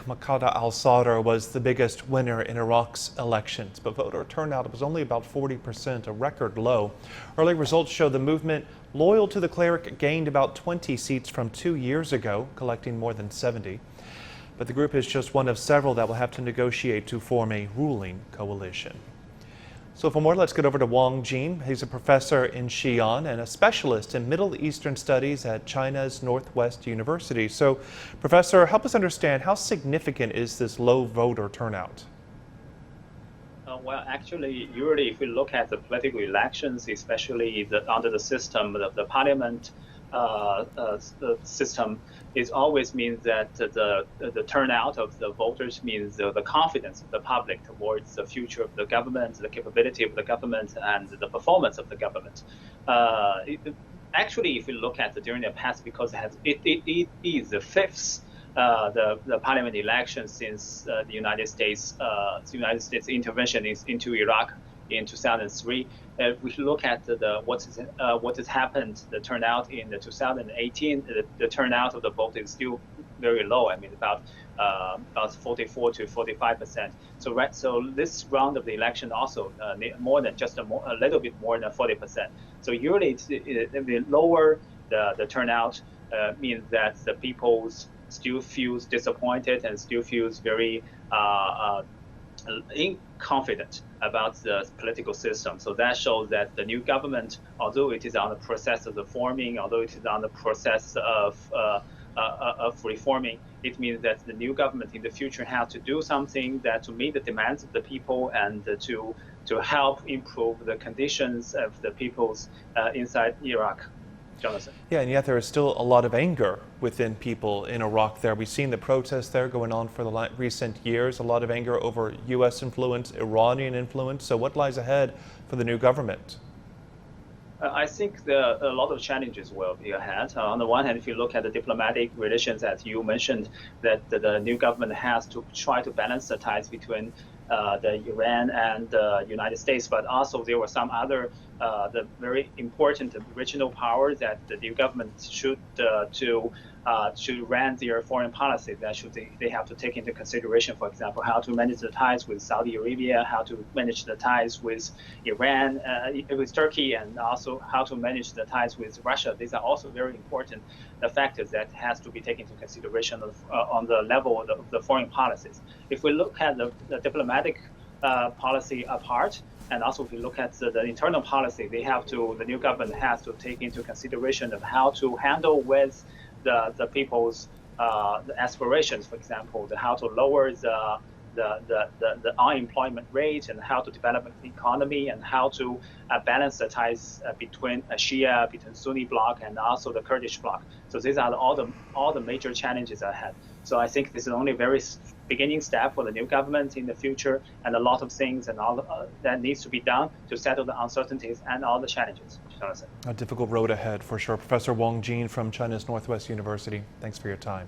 Moqtada al-Sadr was the biggest winner in Iraq's elections, but voter turnout was only about 40%, a record low. Early results show the movement loyal to the cleric gained about 20 seats from 2 years ago, collecting more than 70. But the group is just one of several that will have to negotiate to form a ruling coalition. So for more, let's get over to Wang Jin. He's a professor in Xi'an and a specialist in Middle Eastern studies at China's Northwest University. So, Professor, help us understand, how significant is this low voter turnout? Well, actually, usually if we look at the political elections, especially under the system, the parliament the system, it always means that the turnout of the voters means the confidence of the public towards the future of the government, the capability of the government, and the performance of the government. Actually, if you look at during the past, because it is the fifth the parliament election since the United States intervention into Iraq in 2003. We look at what has happened, the turnout in 2018. The turnout of the vote is still very low. I mean, about 44 to 45%. So this round of the election also more than just a little bit more than 40%. So usually the lower the turnout means that the people still feels disappointed and still feels very inconfident about the political system. So that shows that the new government, although it is on the process of forming, although it is on the process of reforming, it means that the new government in the future has to do something to meet the demands of the people and to help improve the conditions of the peoples inside Iraq. Jonathan. Yeah, and yet there is still a lot of anger within people in Iraq there. We've seen the protests there going on for the recent years, a lot of anger over U.S. influence, Iranian influence. So what lies ahead for the new government? I think a lot of challenges will be ahead. On the one hand, if you look at the diplomatic relations, as you mentioned, that the new government has to try to balance the ties between the Iran and the United States, but also there were some other the very important regional powers that the new government should run their foreign policy. That they have to take into consideration, for example, how to manage the ties with Saudi Arabia, how to manage the ties with Iran, with Turkey, and also how to manage the ties with Russia. These are also very important factors that has to be taken into consideration on the level of the foreign policies. If we look at the diplomatic policy apart, and also if we look at the internal policy, the new government has to take into consideration of how to handle with the people's the aspirations, for example, how to lower the unemployment rate, and how to develop the economy, and how to balance the ties between Shia, between Sunni bloc, and also the Kurdish bloc. So these are all the major challenges ahead. So I think this is only a very beginning step for the new government in the future, and a lot of things and all that needs to be done to settle the uncertainties and all the challenges. Jonathan. A difficult road ahead for sure. Professor Wang Jin from China's Northwest University, thanks for your time.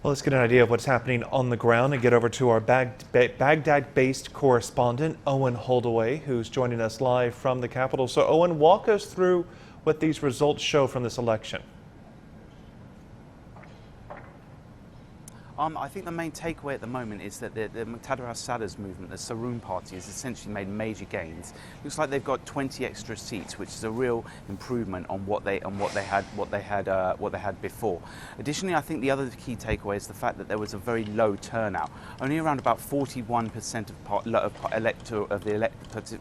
Well, let's get an idea of what's happening on the ground and get over to our Baghdad-based correspondent, Owen Holdaway, who's joining us live from the capital. So, Owen, walk us through what these results show from this election. I think the main takeaway at the moment is that the Moqtada al-Sadr's movement, the Sarun party, has essentially made major gains. Looks like they've got 20 extra seats, which is a real improvement on what they had before. Additionally, I think the other key takeaway is the fact that there was a very low turnout. Only around about 41% of the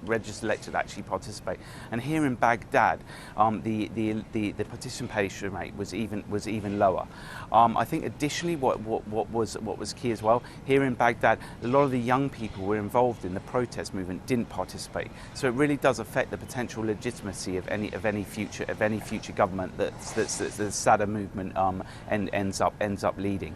registered electorate actually participate. And here in Baghdad, the participation rate was even lower. I think additionally, what was key as well, here in Baghdad, a lot of the young people who were involved in the protest movement didn't participate. So it really does affect the potential legitimacy of any future government that the Sadr movement ends up leading.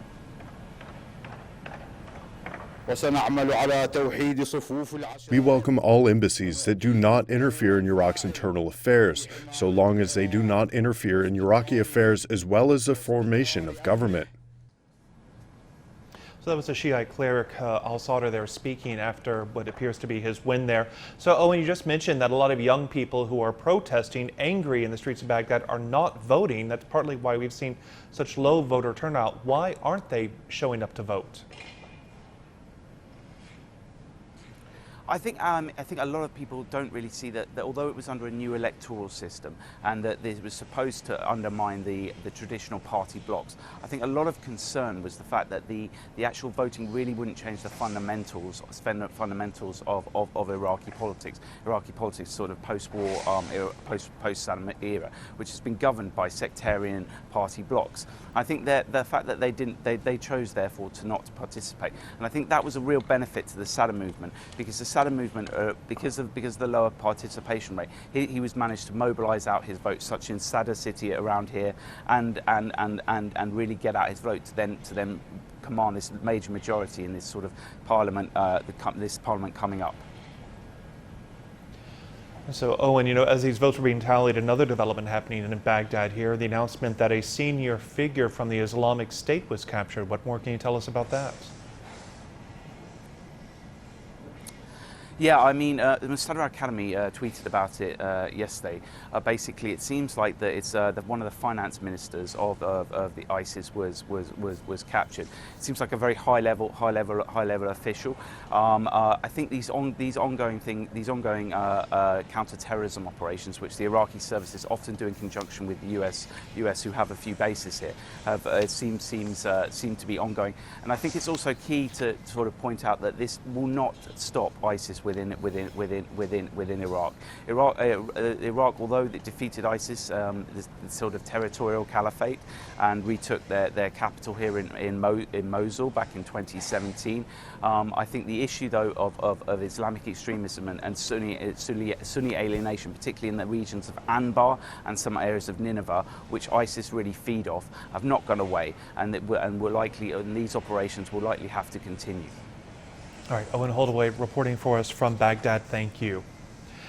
We welcome all embassies that do not interfere in Iraq's internal affairs, so long as they do not interfere in Iraqi affairs as well as the formation of government. So that was a Shiite cleric, al-Sadr, there speaking after what appears to be his win there. So Owen, you just mentioned that a lot of young people who are protesting, angry in the streets of Baghdad, are not voting. That's partly why we've seen such low voter turnout. Why aren't they showing up to vote? I think a lot of people don't really see that although it was under a new electoral system and that it was supposed to undermine the traditional party blocks, I think a lot of concern was the fact that the actual voting really wouldn't change the fundamentals of Iraqi politics. Iraqi politics sort of post-war, post-Saddam era, which has been governed by sectarian party blocks. I think that the fact that they chose therefore to not participate, and I think that was a real benefit to the Sadr movement, because the Sadr movement, because of the lower participation rate, he was managed to mobilise out his votes, such in Sadr city around here, and really get out his vote to then command this major majority in this sort of parliament, this parliament coming up. So, Owen, as these votes were being tallied, another development happening in Baghdad here, the announcement that a senior figure from the Islamic State was captured. What more can you tell us about that? Yeah, I mean, the Moqtada Academy tweeted about it yesterday. Basically, it seems like that it's one of the finance ministers of the ISIS was captured. It seems like a very high level official. I think these ongoing counter-terrorism operations, which the Iraqi services often do in conjunction with the US, who have a few bases here, seem to be ongoing. And I think it's also key to sort of point out that this will not stop ISIS within Iraq. Iraq, although it defeated ISIS, this sort of territorial caliphate, and rettook their capital here in Mosul back in 2017. I think the issue, though, of Islamic extremism and Sunni alienation, particularly in the regions of Anbar and some areas of Nineveh, which ISIS really feed off, have not gone away, and these operations will likely have to continue. All right, Owen Holdaway reporting for us from Baghdad. Thank you.